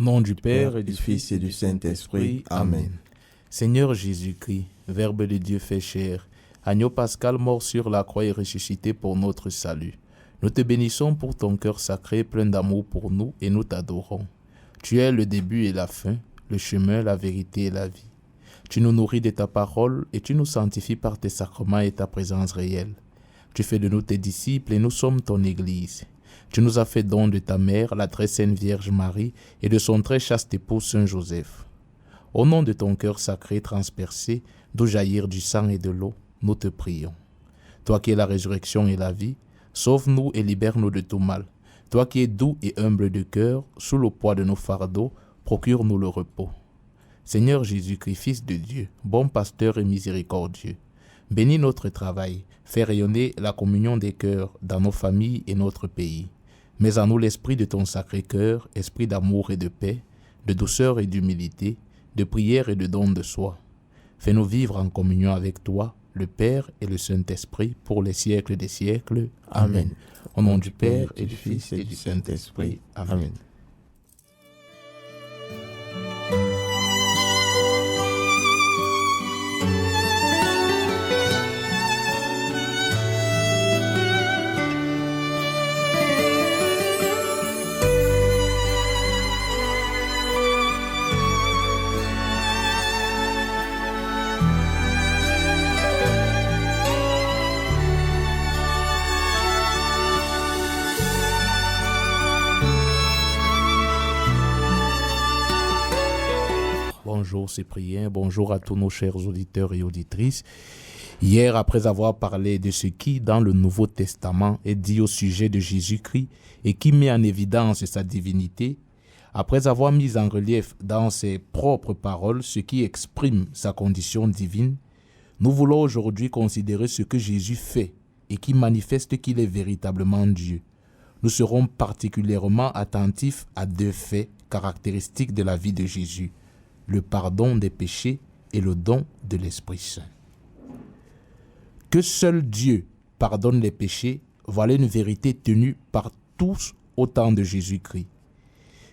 nom du Père et du Fils et du Saint-Esprit. Amen. Seigneur Jésus-Christ, Verbe de Dieu fait chair, agneau pascal mort sur la croix et ressuscité pour notre salut. Nous te bénissons pour ton cœur sacré, plein d'amour pour nous, et nous t'adorons. Tu es le début et la fin, le chemin, la vérité et la vie. Tu nous nourris de ta parole et tu nous sanctifies par tes sacrements et ta présence réelle. Tu fais de nous tes disciples et nous sommes ton Église. Tu nous as fait don de ta mère, la très sainte Vierge Marie, et de son très chaste époux Saint Joseph. Au nom de ton cœur sacré transpercé, d'où jaillir du sang et de l'eau, nous te prions. Toi qui es la résurrection et la vie, sauve-nous et libère-nous de tout mal. Toi qui es doux et humble de cœur, sous le poids de nos fardeaux, procure-nous le repos. Seigneur Jésus-Christ, Fils de Dieu, bon pasteur et miséricordieux, bénis notre travail, fais rayonner la communion des cœurs dans nos familles et notre pays. Mets en nous l'esprit de ton sacré cœur, esprit d'amour et de paix, de douceur et d'humilité, de prière et de don de soi. Fais-nous vivre en communion avec toi, le Père et le Saint-Esprit, pour les siècles des siècles. Amen. Au nom du Père et du Fils et du Saint-Esprit. Amen. Bonjour Cyprien, bonjour à tous nos chers auditeurs et auditrices. Hier, après avoir parlé de ce qui, dans le Nouveau Testament, est dit au sujet de Jésus-Christ et qui met en évidence sa divinité, après avoir mis en relief dans ses propres paroles ce qui exprime sa condition divine, nous voulons aujourd'hui considérer ce que Jésus fait et qui manifeste qu'il est véritablement Dieu. Nous serons particulièrement attentifs à deux faits caractéristiques de la vie de Jésus: le pardon des péchés et le don de l'Esprit Saint. Que seul Dieu pardonne les péchés, voilà une vérité tenue par tous au temps de Jésus-Christ.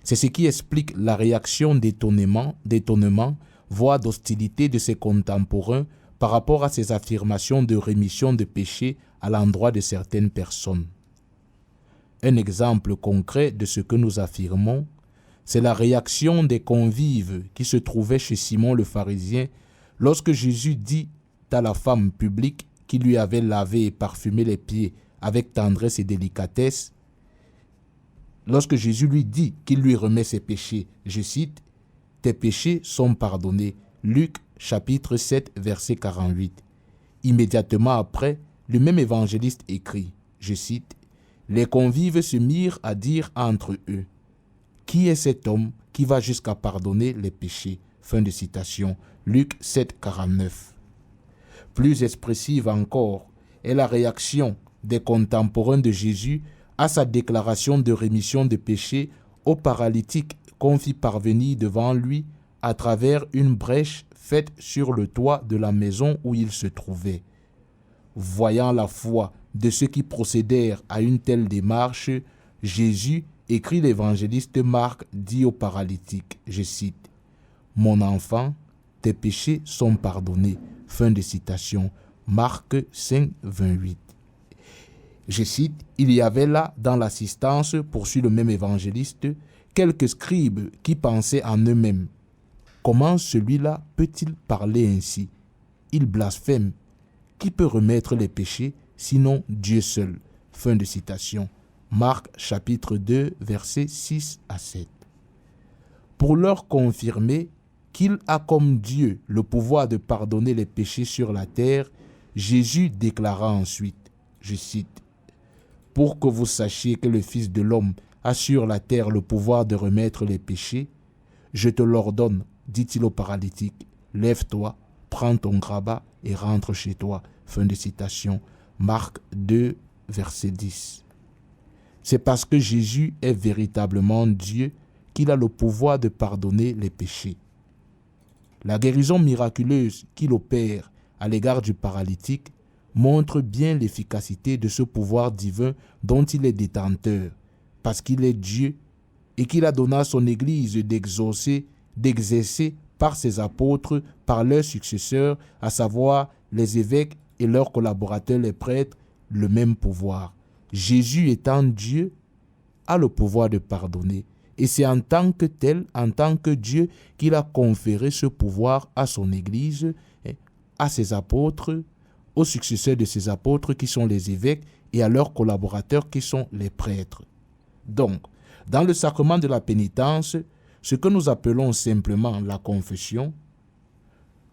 C'est ce qui explique la réaction d'étonnement, voire d'hostilité de ses contemporains par rapport à ces affirmations de rémission de péchés à l'endroit de certaines personnes. Un exemple concret de ce que nous affirmons, c'est la réaction des convives qui se trouvaient chez Simon le pharisien lorsque Jésus dit à la femme publique qui lui avait lavé et parfumé les pieds avec tendresse et délicatesse, lorsque Jésus lui dit qu'il lui remet ses péchés, je cite, « Tes péchés sont pardonnés » Luc chapitre 7 verset 48. Immédiatement après, le même évangéliste écrit, je cite, « Les convives se mirent à dire entre eux, qui est cet homme qui va jusqu'à pardonner les péchés ?» Fin de citation. Luc 7, 49. Plus expressive encore est la réaction des contemporains de Jésus à sa déclaration de rémission de péchés au paralytique qu'on fit parvenir devant lui à travers une brèche faite sur le toit de la maison où il se trouvait. Voyant la foi de ceux qui procédèrent à une telle démarche, Jésus, écrit l'évangéliste Marc, dit au paralytique, je cite, « Mon enfant, tes péchés sont pardonnés. » Fin de citation. Marc 5, 28. Je cite, « Il y avait là, dans l'assistance, poursuit le même évangéliste, quelques scribes qui pensaient en eux-mêmes. Comment celui-là peut-il parler ainsi? Il blasphème. Qui peut remettre les péchés, sinon Dieu seul? » Fin de citation. Marc chapitre 2, versets 6 à 7. Pour leur confirmer qu'il a comme Dieu le pouvoir de pardonner les péchés sur la terre, Jésus déclara ensuite, je cite, « Pour que vous sachiez que le Fils de l'homme a sur la terre le pouvoir de remettre les péchés, je te l'ordonne, dit-il au paralytique, lève-toi, prends ton grabat et rentre chez toi. » Fin de citation. Marc 2, verset 10. C'est parce que Jésus est véritablement Dieu qu'il a le pouvoir de pardonner les péchés. La guérison miraculeuse qu'il opère à l'égard du paralytique montre bien l'efficacité de ce pouvoir divin dont il est détenteur, parce qu'il est Dieu et qu'il a donné à son Église d'exercer par ses apôtres, par leurs successeurs, à savoir les évêques et leurs collaborateurs, les prêtres, le même pouvoir. Jésus étant Dieu, a le pouvoir de pardonner. Et c'est en tant que tel, en tant que Dieu, qu'il a conféré ce pouvoir à son Église, à ses apôtres, aux successeurs de ses apôtres qui sont les évêques et à leurs collaborateurs qui sont les prêtres. Donc, dans le sacrement de la pénitence, ce que nous appelons simplement la confession,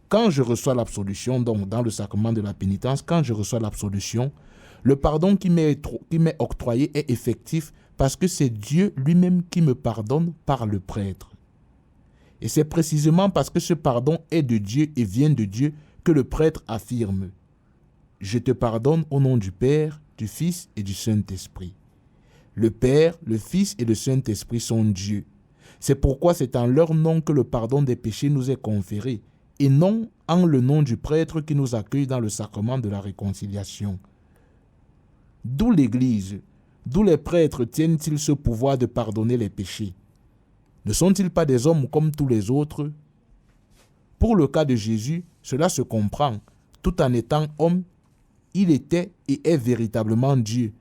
quand je reçois l'absolution, donc dans le sacrement de la pénitence, quand je reçois l'absolution, le pardon qui m'est octroyé est effectif parce que c'est Dieu lui-même qui me pardonne par le prêtre. Et c'est précisément parce que ce pardon est de Dieu et vient de Dieu que le prêtre affirme « Je te pardonne au nom du Père, du Fils et du Saint-Esprit ». Le Père, le Fils et le Saint-Esprit sont Dieu. C'est pourquoi c'est en leur nom que le pardon des péchés nous est conféré, et non en le nom du prêtre qui nous accueille dans le sacrement de la réconciliation. D'où l'Église, d'où les prêtres tiennent-ils ce pouvoir de pardonner les péchés? Ne sont-ils pas des hommes comme tous les autres? Pour le cas de Jésus, cela se comprend. Tout en étant homme, il était et est véritablement Dieu.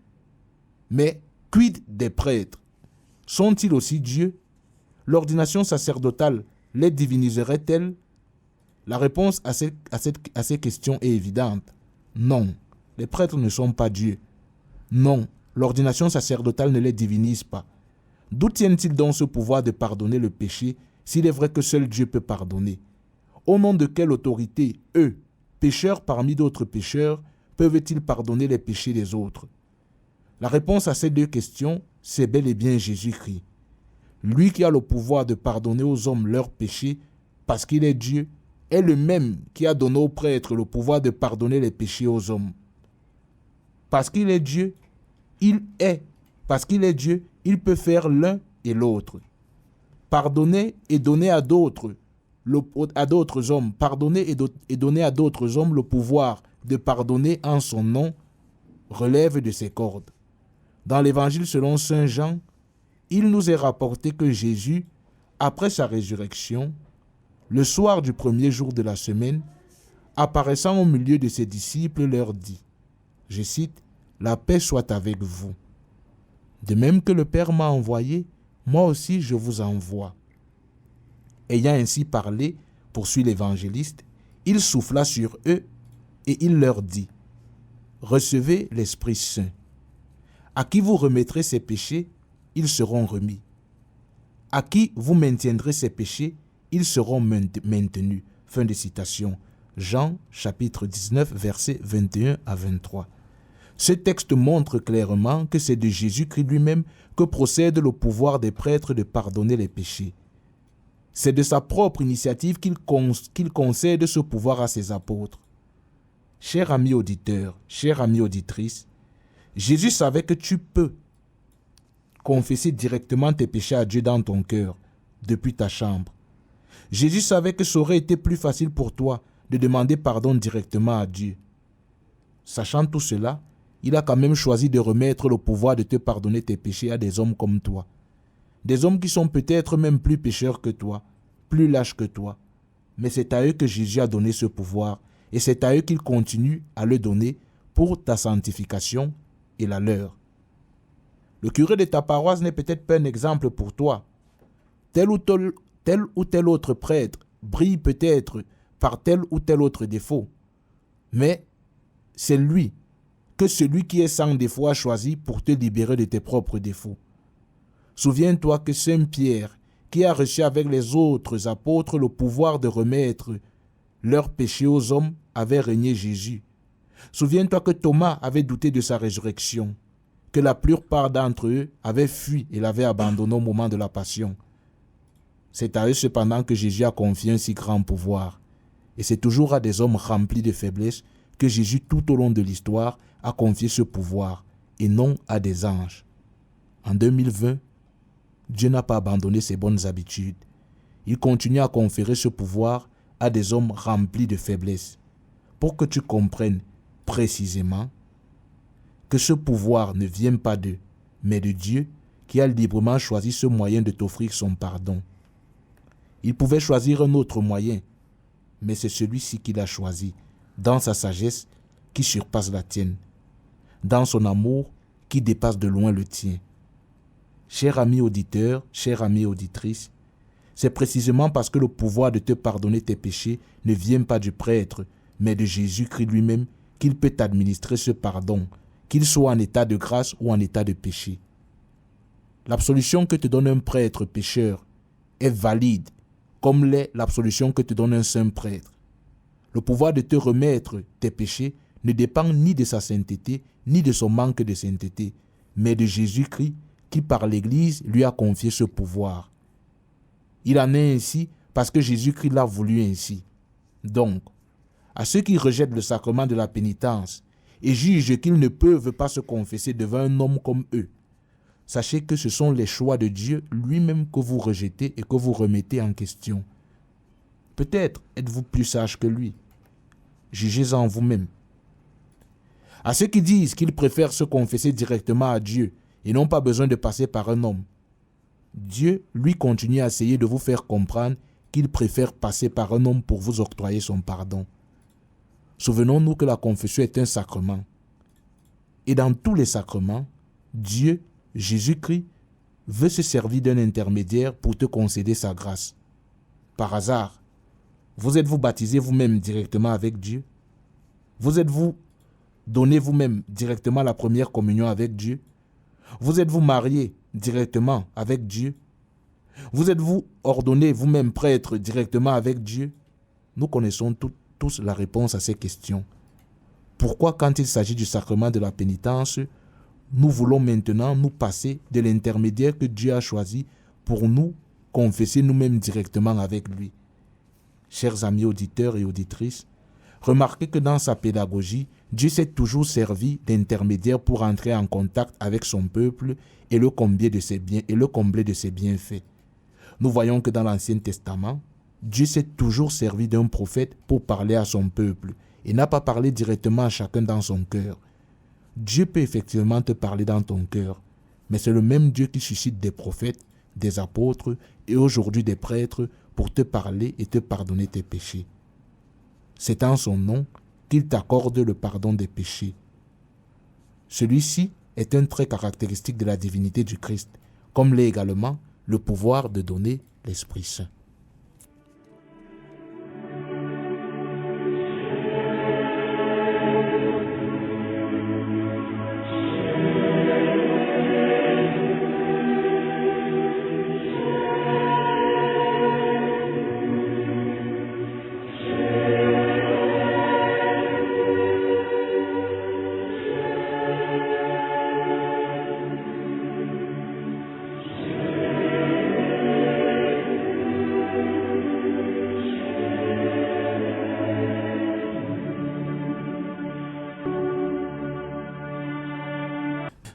Mais quid des prêtres? Sont-ils aussi Dieu? L'ordination sacerdotale les diviniserait-elle? La réponse à ces questions est évidente. Non, les prêtres ne sont pas Dieu. Non, l'ordination sacerdotale ne les divinise pas. D'où tiennent-ils donc ce pouvoir de pardonner le péché s'il est vrai que seul Dieu peut pardonner? Au nom de quelle autorité, eux, pécheurs parmi d'autres pécheurs, peuvent-ils pardonner les péchés des autres? La réponse à ces deux questions, c'est bel et bien Jésus-Christ. Lui qui a le pouvoir de pardonner aux hommes leurs péchés parce qu'il est Dieu, est le même qui a donné aux prêtres le pouvoir de pardonner les péchés aux hommes. Parce qu'il est Dieu, il est. Parce qu'il est Dieu, il peut faire l'un et l'autre. Pardonner et donner à d'autres hommes, pardonner et donner à d'autres hommes le pouvoir de pardonner en son nom relève de ses cordes. Dans l'évangile selon saint Jean, il nous est rapporté que Jésus, après sa résurrection, le soir du premier jour de la semaine, apparaissant au milieu de ses disciples, leur dit, je cite, « La paix soit avec vous. De même que le Père m'a envoyé, moi aussi je vous envoie. » Ayant ainsi parlé, poursuit l'évangéliste, il souffla sur eux et il leur dit, « Recevez l'Esprit Saint. À qui vous remettrez ses péchés, ils seront remis. À qui vous maintiendrez ses péchés, ils seront maintenus. » Fin de citation. Jean, chapitre 19, versets 21 à 23. Ce texte montre clairement que c'est de Jésus-Christ lui-même que procède le pouvoir des prêtres de pardonner les péchés. C'est de sa propre initiative qu'il concède ce pouvoir à ses apôtres. Chers amis auditeurs, chères amies auditrices, Jésus savait que tu peux confesser directement tes péchés à Dieu dans ton cœur, depuis ta chambre. Jésus savait que ça aurait été plus facile pour toi de demander pardon directement à Dieu. Sachant tout cela, il a quand même choisi de remettre le pouvoir de te pardonner tes péchés à des hommes comme toi. Des hommes qui sont peut-être même plus pécheurs que toi, plus lâches que toi. Mais c'est à eux que Jésus a donné ce pouvoir et c'est à eux qu'il continue à le donner pour ta sanctification et la leur. Le curé de ta paroisse n'est peut-être pas un exemple pour toi. Tel ou tel autre prêtre brille peut-être par tel ou tel autre défaut. Mais c'est lui que celui qui est sans défaut a choisi pour te libérer de tes propres défauts. Souviens-toi que Saint Pierre, qui a reçu avec les autres apôtres le pouvoir de remettre leurs péchés aux hommes, avait régné Jésus. Souviens-toi que Thomas avait douté de sa résurrection, que la plupart d'entre eux avaient fui et l'avaient abandonné au moment de la passion. C'est à eux cependant que Jésus a confié un si grand pouvoir. Et c'est toujours à des hommes remplis de faiblesse que Jésus, tout au long de l'histoire, a confié ce pouvoir, et non à des anges. En 2020, Dieu n'a pas abandonné ses bonnes habitudes. Il continue à conférer ce pouvoir à des hommes remplis de faiblesse, pour que tu comprennes précisément que ce pouvoir ne vient pas d'eux, mais de Dieu, qui a librement choisi ce moyen de t'offrir son pardon. Il pouvait choisir un autre moyen, mais c'est celui-ci qu'il a choisi, dans sa sagesse qui surpasse la tienne, dans son amour qui dépasse de loin le tien. Cher ami auditeur, chère amie auditrice, c'est précisément parce que le pouvoir de te pardonner tes péchés ne vient pas du prêtre, mais de Jésus-Christ lui-même, qu'il peut t'administrer ce pardon, qu'il soit en état de grâce ou en état de péché. L'absolution que te donne un prêtre pécheur est valide, comme l'est l'absolution que te donne un saint prêtre. Le pouvoir de te remettre tes péchés ne dépend ni de sa sainteté, ni de son manque de sainteté, mais de Jésus-Christ qui par l'Église lui a confié ce pouvoir. Il en est ainsi parce que Jésus-Christ l'a voulu ainsi. Donc, à ceux qui rejettent le sacrement de la pénitence et jugent qu'ils ne peuvent pas se confesser devant un homme comme eux, sachez que ce sont les choix de Dieu lui-même que vous rejetez et que vous remettez en question. Peut-être êtes-vous plus sage que lui. Jugez-en vous-même. À ceux qui disent qu'ils préfèrent se confesser directement à Dieu et n'ont pas besoin de passer par un homme, Dieu, lui, continue à essayer de vous faire comprendre qu'il préfère passer par un homme pour vous octroyer son pardon. Souvenons-nous que la confession est un sacrement. Et dans tous les sacrements, Dieu, Jésus-Christ, veut se servir d'un intermédiaire pour te concéder sa grâce. Par hasard, vous êtes-vous baptisé vous-même directement avec Dieu? Vous êtes-vous donné vous-même directement la première communion avec Dieu? Vous êtes-vous marié directement avec Dieu? Vous êtes-vous ordonné vous-même prêtre directement avec Dieu? Nous connaissons tous la réponse à ces questions. Pourquoi, quand il s'agit du sacrement de la pénitence, nous voulons maintenant nous passer de l'intermédiaire que Dieu a choisi pour nous confesser nous-mêmes directement avec lui? Chers amis auditeurs et auditrices, remarquez que dans sa pédagogie, Dieu s'est toujours servi d'intermédiaire pour entrer en contact avec son peuple et le combler de ses bienfaits. Nous voyons que dans l'Ancien Testament, Dieu s'est toujours servi d'un prophète pour parler à son peuple et n'a pas parlé directement à chacun dans son cœur. Dieu peut effectivement te parler dans ton cœur, mais c'est le même Dieu qui suscite des prophètes, des apôtres et aujourd'hui des prêtres pour te parler et te pardonner tes péchés. C'est en son nom qu'il t'accorde le pardon des péchés. Celui-ci est un trait caractéristique de la divinité du Christ, comme l'est également le pouvoir de donner l'Esprit Saint.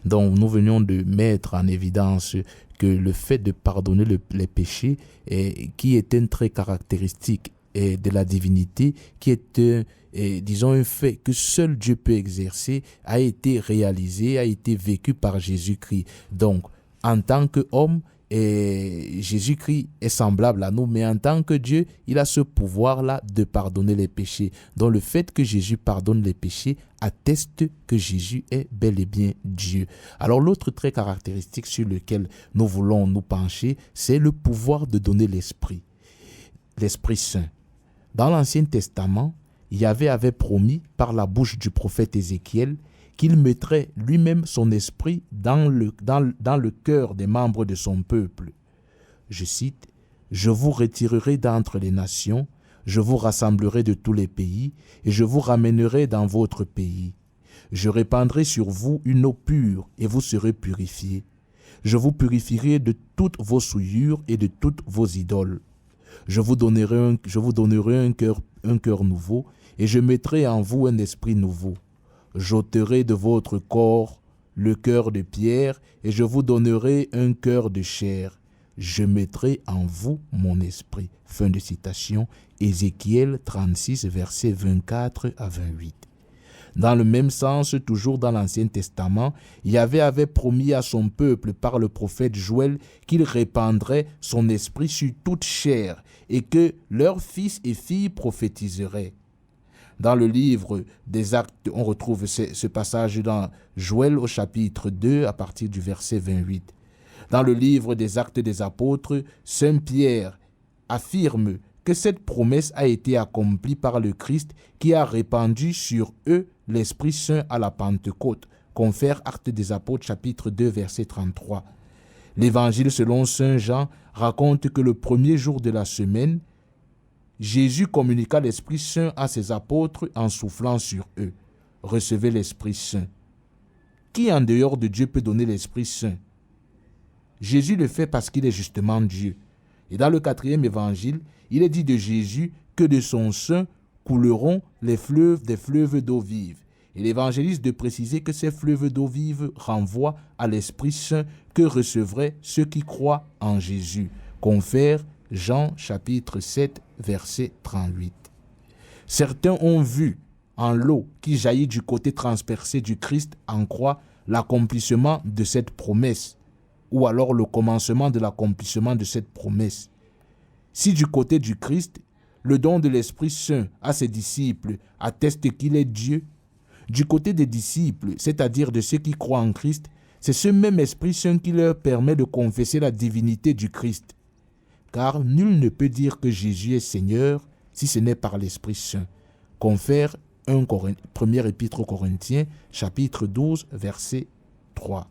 Donc, nous venions de mettre en évidence que le fait de pardonner les péchés, qui est un trait caractéristique de la divinité, qui est, disons, un fait que seul Dieu peut exercer, a été réalisé, a été vécu par Jésus-Christ. Donc, en tant qu'homme, Jésus-Christ est semblable à nous, mais en tant que Dieu, il a ce pouvoir-là de pardonner les péchés. Donc le fait que Jésus pardonne les péchés atteste que Jésus est bel et bien Dieu. Alors l'autre trait caractéristique sur lequel nous voulons nous pencher, c'est le pouvoir de donner l'Esprit Saint. Dans l'Ancien Testament, Yahvé avait promis par la bouche du prophète Ézéchiel qu'il mettrait lui-même son esprit dans le cœur des membres de son peuple. Je cite, « Je vous retirerai d'entre les nations, je vous rassemblerai de tous les pays, et je vous ramènerai dans votre pays. Je répandrai sur vous une eau pure, et vous serez purifiés. Je vous purifierai de toutes vos souillures et de toutes vos idoles. Je vous donnerai un cœur nouveau, et je mettrai en vous un esprit nouveau. J'ôterai de votre corps le cœur de pierre et je vous donnerai un cœur de chair. Je mettrai en vous mon esprit. » Fin de citation, Ézéchiel 36, versets 24 à 28. Dans le même sens, toujours dans l'Ancien Testament, Yahvé avait promis à son peuple par le prophète Joël qu'il répandrait son esprit sur toute chair et que leurs fils et filles prophétiseraient. Dans le livre des Actes, on retrouve ce passage dans Joël au chapitre 2 à partir du verset 28. Dans le livre des Actes des Apôtres, Saint Pierre affirme que cette promesse a été accomplie par le Christ qui a répandu sur eux l'Esprit Saint à la Pentecôte, confère Actes des Apôtres chapitre 2 verset 33. L'Évangile selon Saint Jean raconte que le premier jour de la semaine, Jésus communiqua l'Esprit Saint à ses apôtres en soufflant sur eux. Recevez l'Esprit Saint. Qui en dehors de Dieu peut donner l'Esprit Saint? Jésus le fait parce qu'il est justement Dieu. Et dans le 4e évangile, il est dit de Jésus que de son sein couleront des fleuves d'eau vive. Et l'évangéliste de préciser que ces fleuves d'eau vive renvoient à l'Esprit Saint que recevraient ceux qui croient en Jésus. Confère Jean chapitre 7 verset 38. Certains ont vu en l'eau qui jaillit du côté transpercé du Christ en croix l'accomplissement de cette promesse, ou alors le commencement de l'accomplissement de cette promesse. Si du côté du Christ, le don de l'Esprit Saint à ses disciples atteste qu'il est Dieu, du côté des disciples, c'est-à-dire de ceux qui croient en Christ, c'est ce même Esprit Saint qui leur permet de confesser la divinité du Christ. Car nul ne peut dire que Jésus est Seigneur si ce n'est par l'Esprit Saint. Confère 1er Épître aux Corinthiens, chapitre 12, verset 3.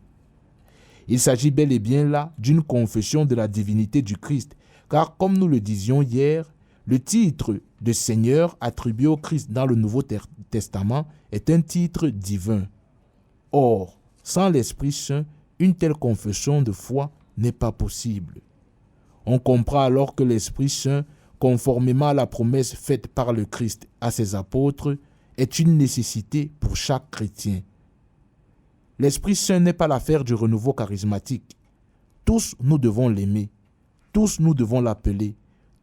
Il s'agit bel et bien là d'une confession de la divinité du Christ, car comme nous le disions hier, le titre de Seigneur attribué au Christ dans le Nouveau Testament est un titre divin. Or, sans l'Esprit Saint, une telle confession de foi n'est pas possible. On comprend alors que l'Esprit Saint, conformément à la promesse faite par le Christ à ses apôtres, est une nécessité pour chaque chrétien. L'Esprit Saint n'est pas l'affaire du renouveau charismatique. Tous nous devons l'aimer, tous nous devons l'appeler,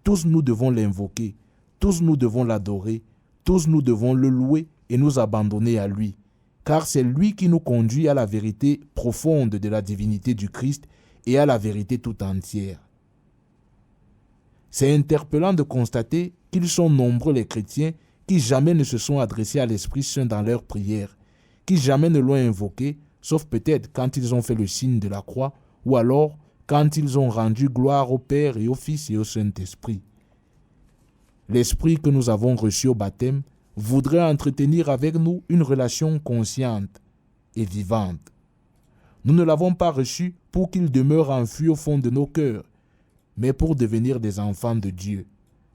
tous nous devons l'invoquer, tous nous devons l'adorer, tous nous devons le louer et nous abandonner à lui, car c'est lui qui nous conduit à la vérité profonde de la divinité du Christ et à la vérité tout entière. C'est interpellant de constater qu'ils sont nombreux les chrétiens qui jamais ne se sont adressés à l'Esprit Saint dans leurs prières, qui jamais ne l'ont invoqué, sauf peut-être quand ils ont fait le signe de la croix, ou alors quand ils ont rendu gloire au Père et au Fils et au Saint-Esprit. L'Esprit que nous avons reçu au baptême voudrait entretenir avec nous une relation consciente et vivante. Nous ne l'avons pas reçu pour qu'il demeure enfui au fond de nos cœurs, mais pour devenir des enfants de Dieu,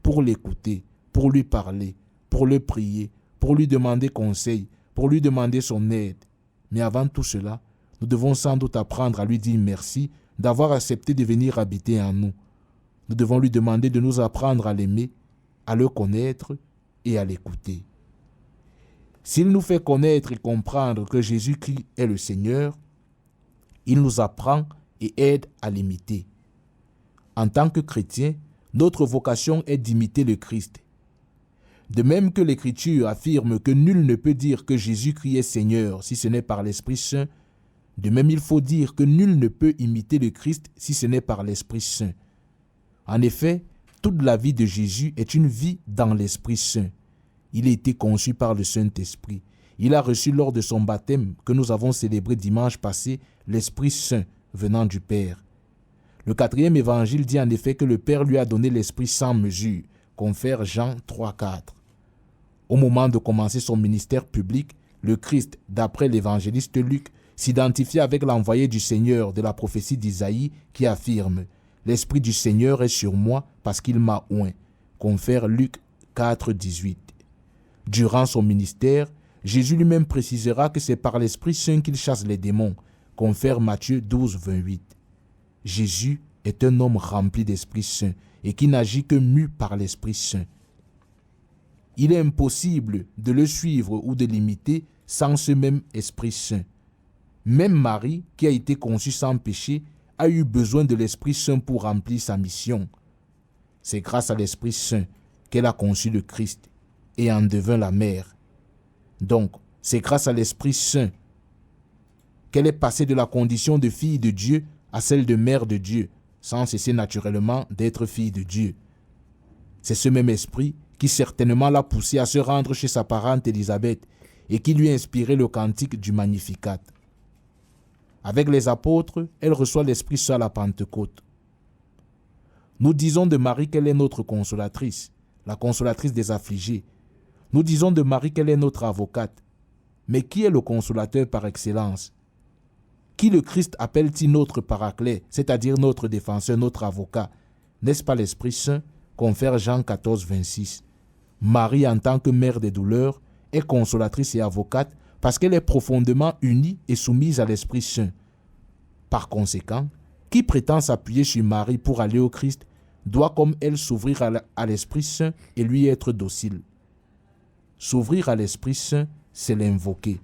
pour l'écouter, pour lui parler, pour le prier, pour lui demander conseil, pour lui demander son aide. Mais avant tout cela, nous devons sans doute apprendre à lui dire merci d'avoir accepté de venir habiter en nous. Nous devons lui demander de nous apprendre à l'aimer, à le connaître et à l'écouter. S'il nous fait connaître et comprendre que Jésus-Christ est le Seigneur, il nous apprend et aide à l'imiter. En tant que chrétien, notre vocation est d'imiter le Christ. De même que l'Écriture affirme que nul ne peut dire que Jésus-Christ est Seigneur si ce n'est par l'Esprit Saint, de même il faut dire que nul ne peut imiter le Christ si ce n'est par l'Esprit Saint. En effet, toute la vie de Jésus est une vie dans l'Esprit Saint. Il a été conçu par le Saint-Esprit. Il a reçu lors de son baptême que nous avons célébré dimanche passé l'Esprit Saint venant du Père. Le 4e évangile dit en effet que le Père lui a donné l'Esprit sans mesure, confère Jean 3,4. Au moment de commencer son ministère public, le Christ, d'après l'évangéliste Luc, s'identifie avec l'envoyé du Seigneur de la prophétie d'Isaïe qui affirme « L'Esprit du Seigneur est sur moi parce qu'il m'a oint », confère Luc 4,18. Durant son ministère, Jésus lui-même précisera que c'est par l'Esprit Saint qu'il chasse les démons, confère Matthieu 12,28. Jésus est un homme rempli d'Esprit Saint et qui n'agit que mu par l'Esprit Saint. Il est impossible de le suivre ou de l'imiter sans ce même Esprit Saint. Même Marie, qui a été conçue sans péché, a eu besoin de l'Esprit Saint pour remplir sa mission. C'est grâce à l'Esprit Saint qu'elle a conçu le Christ et en devint la mère. Donc, C'est grâce à l'Esprit Saint qu'elle est passée de la condition de fille de Dieu à celle de mère de Dieu, sans cesser naturellement d'être fille de Dieu. C'est ce même esprit qui certainement l'a poussée à se rendre chez sa parente Élisabeth et qui lui a inspiré le cantique du Magnificat. Avec les apôtres, elle reçoit l'Esprit Saint à la Pentecôte. Nous disons de Marie qu'elle est notre consolatrice, la consolatrice des affligés. Nous disons de Marie qu'elle est notre avocate. Mais qui est le consolateur par excellence? Qui le Christ appelle-t-il notre paraclet, c'est-à-dire notre défenseur, notre avocat? N'est-ce pas l'Esprit Saint? Confère Jean 14, 26. Marie, en tant que mère des douleurs, est consolatrice et avocate parce qu'elle est profondément unie et soumise à l'Esprit Saint. Par conséquent, qui prétend s'appuyer sur Marie pour aller au Christ doit comme elle s'ouvrir à l'Esprit Saint et lui être docile. S'ouvrir à l'Esprit Saint, c'est l'invoquer,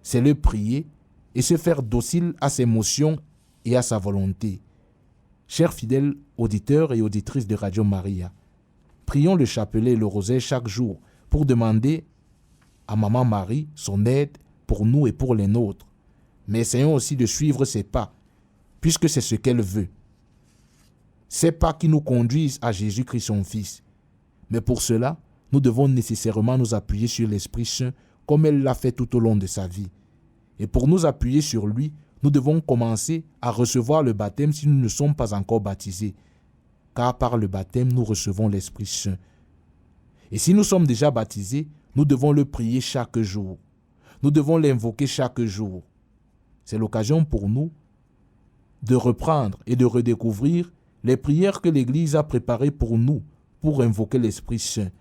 c'est le prier et se faire docile à ses émotions et à sa volonté. Chers fidèles auditeurs et auditrices de Radio Maria, prions le chapelet et le rosaire chaque jour pour demander à Maman Marie son aide pour nous et pour les nôtres. Mais essayons aussi de suivre ses pas, puisque c'est ce qu'elle veut. Ces pas qui nous conduisent à Jésus-Christ son Fils. Mais pour cela, nous devons nécessairement nous appuyer sur l'Esprit Saint comme elle l'a fait tout au long de sa vie. Et pour nous appuyer sur lui, nous devons commencer à recevoir le baptême si nous ne sommes pas encore baptisés. Car par le baptême, nous recevons l'Esprit Saint. Et si nous sommes déjà baptisés, nous devons le prier chaque jour. Nous devons l'invoquer chaque jour. C'est l'occasion pour nous de reprendre et de redécouvrir les prières que l'Église a préparées pour nous, pour invoquer l'Esprit Saint.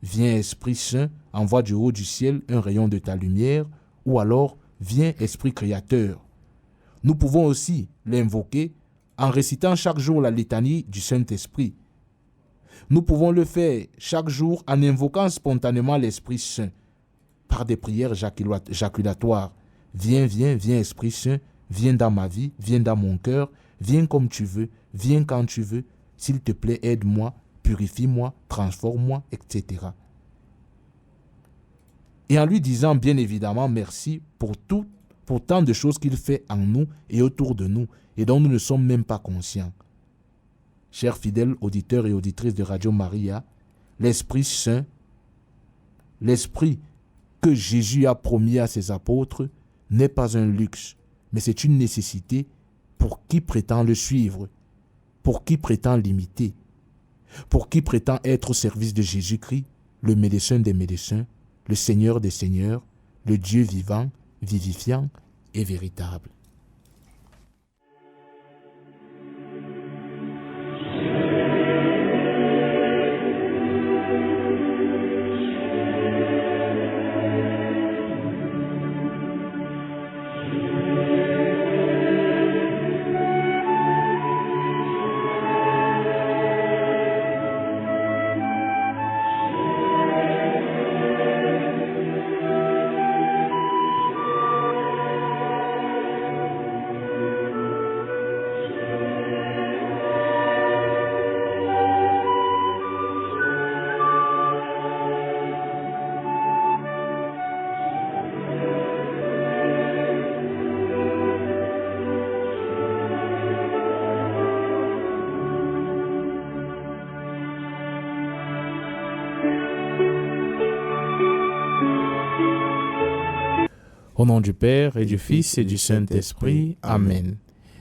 Viens Esprit Saint, envoie du haut du ciel un rayon de ta lumière, ou alors viens Esprit Créateur. Nous pouvons aussi l'invoquer en récitant chaque jour la litanie du Saint-Esprit. Nous pouvons le faire chaque jour en invoquant spontanément l'Esprit Saint par des prières jaculatoires. Viens, viens, viens Esprit Saint, viens dans ma vie, viens dans mon cœur, viens comme tu veux, viens quand tu veux, s'il te plaît, aide-moi, purifie-moi, transforme-moi, etc. Et en lui disant bien évidemment merci pour tant de choses qu'il fait en nous et autour de nous et dont nous ne sommes même pas conscients. Chers fidèles auditeurs et auditrices de Radio Maria, l'Esprit Saint, l'Esprit que Jésus a promis à ses apôtres, n'est pas un luxe, mais c'est une nécessité pour qui prétend le suivre, pour qui prétend l'imiter, pour qui prétend être au service de Jésus-Christ, le médecin des médecins, le Seigneur des seigneurs, le Dieu vivant, vivifiant et véritable. Au nom du Père et du Fils et du Saint-Esprit. Amen.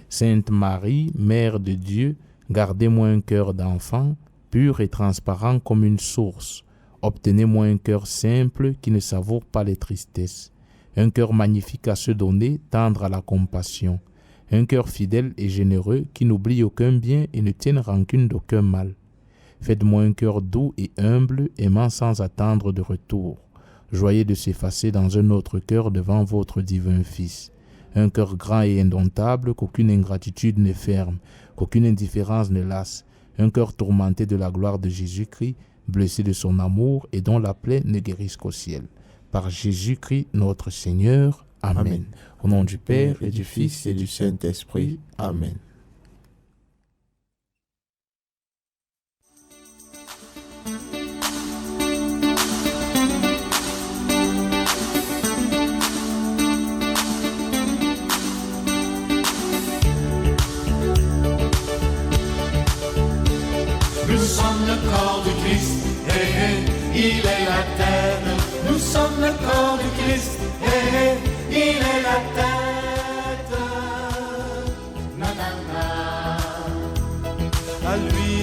Sainte Marie, Mère de Dieu, gardez-moi un cœur d'enfant, pur et transparent comme une source. Obtenez-moi un cœur simple qui ne savoure pas les tristesses. Un cœur magnifique à se donner, tendre à la compassion. Un cœur fidèle et généreux qui n'oublie aucun bien et ne tienne rancune d'aucun mal. Faites-moi un cœur doux et humble, aimant sans attendre de retour. Joyeux de s'effacer dans un autre cœur devant votre divin Fils. Un cœur grand et indomptable qu'aucune ingratitude ne ferme, qu'aucune indifférence ne lasse. Un cœur tourmenté de la gloire de Jésus-Christ, blessé de son amour et dont la plaie ne guérisse qu'au ciel. Par Jésus-Christ notre Seigneur. Amen. Amen. Au nom du Père et du Fils et du Saint-Esprit. Amen. il est la tête. Nous sommes le corps du Christ, il est la tête. Na, na, na. À lui